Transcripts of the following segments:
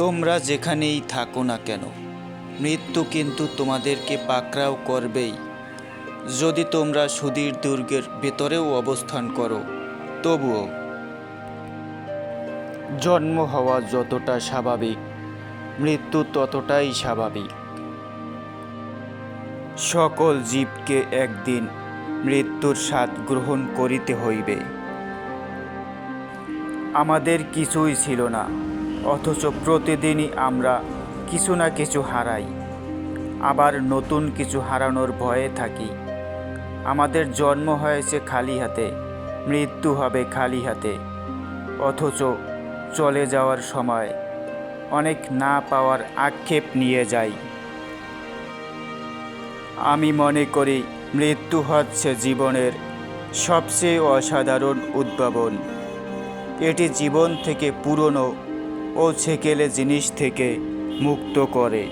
তোমরা যেখানেই থাকো না কেন, মৃত্যু কিন্তু তোমাদেরকে পাকড়াও করবেই। যদি তোমরা সুদীর দুর্গের ভেতরেও অবস্থান করো, তবুও জন্ম হওয়া যতটা স্বাভাবিক, মৃত্যু ততটাই স্বাভাবিক। সকল জীবকে একদিন মৃত্যুর স্বাদ গ্রহণ করিতে হইবে। আমাদের কিছুই ছিল না, অথচ প্রতিদিনই আমরা কিছু না কিছু হারাই, আবার নতুন কিছু হারানোর ভয়ে থাকি। আমাদের জন্ম হয়েছে খালি হাতে, মৃত্যু হবে খালি হাতে, অথচ চলে যাওয়ার সময় অনেক না পাওয়ার আক্ষেপ নিয়ে যাই। আমি মনে করি মৃত্যু হচ্ছে জীবনের সবচেয়ে অসাধারণ উদ্ভাবন। এটি জীবন থেকে পুরনো ও ছেকেলে জিনিস থেকে মুক্ত করে।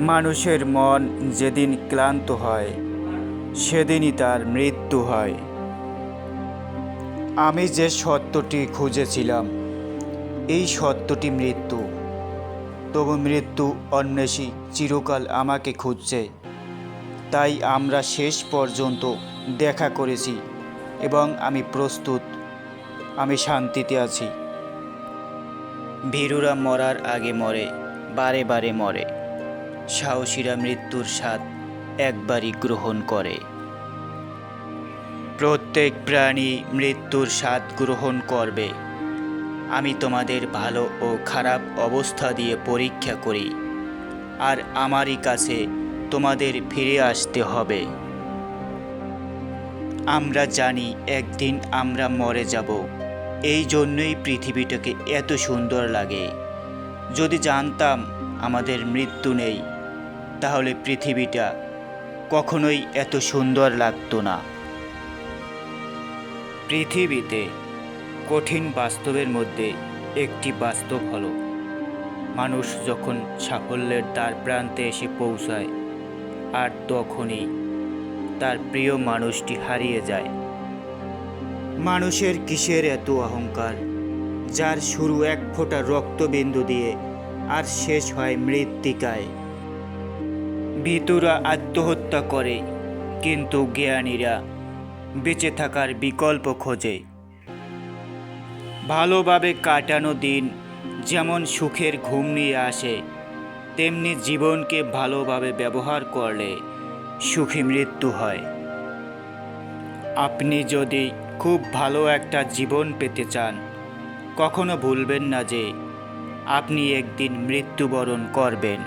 মানুষের মন যেদিন ক্লান্ত হয়, সেদিনই তার মৃত্যু হয়। আমি যে সত্যটি খুঁজেছিলাম, এই সত্যটি মৃত্যু। তবু মৃত্যু অন্বেষী চিরকাল আমাকে খুঁজছে। তাই আমরা শেষ পর্যন্ত দেখা করেছি এবং আমি প্রস্তুত। আমি শান্তিতে আছি। ভীরুরা মরার আগে মরে, বারে বারে মরে। সাহসীরা মৃত্যুর স্বাদ একবারই গ্রহণ করে। প্রত্যেক প্রাণী মৃত্যুর স্বাদ গ্রহণ করবে। আমি তোমাদের ভালো ও খারাপ অবস্থা দিয়ে পরীক্ষা করি, আর আমারই কাছে তোমাদের ফিরে আসতে হবে। আমরা জানি একদিন আমরা মরে যাব, এই জন্যই পৃথিবীটাকে এত সুন্দর লাগে। যদি জানতাম আমাদের মৃত্যু নেই, তাহলে পৃথিবীটা কখনোই এত সুন্দর লাগতো না। পৃথিবীতে কঠিন বাস্তবের মধ্যে একটি বাস্তব হলো, মানুষ যখন সাফল্যের দ্বার প্রান্তে এসে পৌঁছায়, আর তখনই তার প্রিয় মানুষটি হারিয়ে যায়। মানুষের কিসের এত অহংকার, যার শুরু এক ফোঁটা রক্তবিন্দু দিয়ে আর শেষ হয় মৃত্তিকায়। ভীতুরা আত্মহত্যা করে, কিন্তু জ্ঞানীরা বেঁচে থাকার বিকল্প খোঁজে। ভালোভাবে কাটানো দিন যেমন সুখের ঘুম নিয়ে আসে, তেমনি জীবনকে ভালোভাবে ব্যবহার করলে সুখী মৃত্যু হয়। আপনি যদি খুব ভালো একটা জীবন পেতে চান, কখনো ভুলবেন না যে আপনি একদিন মৃত্যুবরণ করবেন।